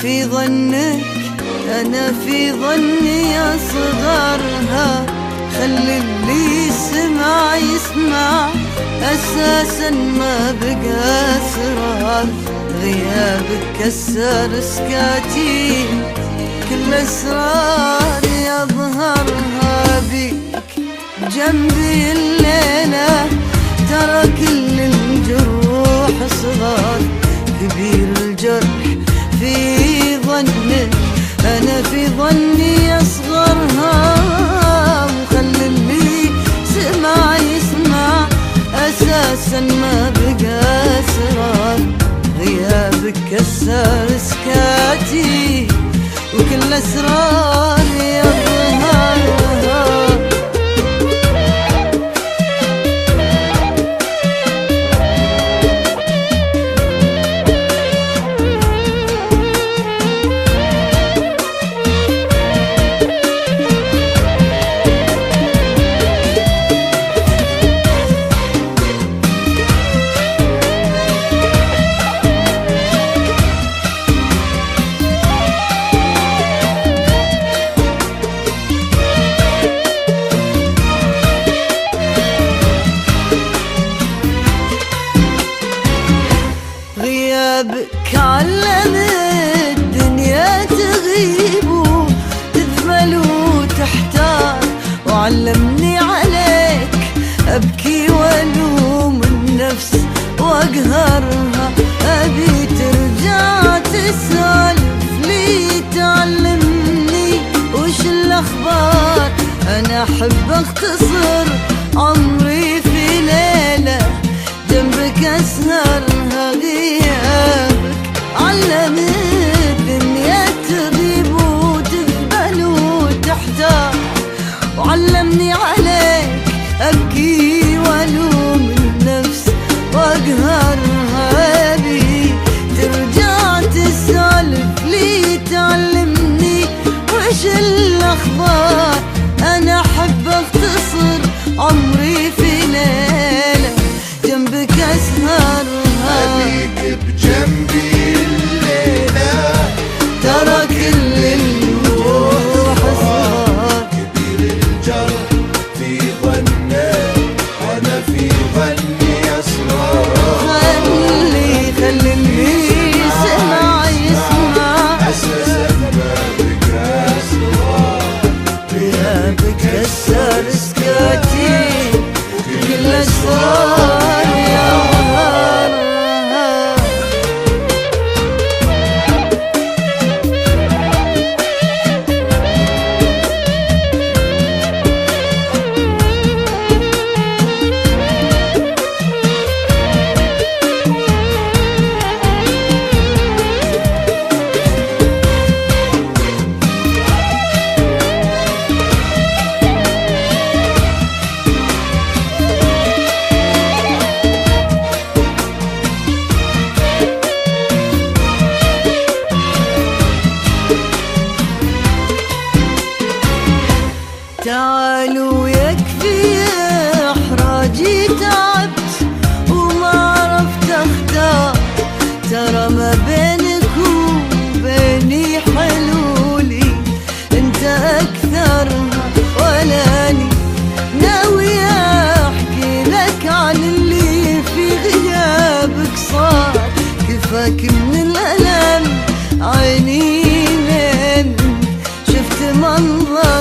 في ظنك، أنا في ظني أصغرها. خلي اللي يسمع يسمع، أساسا ما بقى أسرار. غيابك كسر سكاتي، كل أسرار يظهرها بيك جنبي الليلة. ترى كل الجروح صغار، كبير الجرح في ظنك، أنا في ظني أصغرها. وخلي اللي سمع يسمع، أساسا ما بقى أسرار. غيابك كسر سكاتي، وكل أسرار يظهرها. غيابك علم الدنيا تغيب وتذمل وتحتار، وعلمني عليك أبكي والوم النفس وأقهرها. أبي ترجع تسولف لي، تعلمني وش الأخبار. أنا أحب أختصر عمري في ليلة جنبك أسهرها. غيابك علم الدنيا تغيب وتذبل وتحتار، وعلمني عليك أبكي والوم النفس وأقهرها. أبي ترجع تسولف لي، تعلمني وش الأخبار. أنا أحب أختصر عمري في ليلة جنبك أسهرها. أبيك بجنبي الليلة، ترى كل الروح صار. كبير الجرح في ظنك، أنا في ظني أسرار. خلي اللي يسمع يسمع، أساسا ما بقى أسرار. غيابك كسر سكاتي، كل أسرار يظهرها. تعالوا يكفي إحراجي، تعبت وما عرفت أختار. ترى ما بينك وبيني حلولي، أنت أكثرها ولاني. ناوي أحكي لك عن اللي في غيابك صار. كفاك من الألم عيني من شفت منظر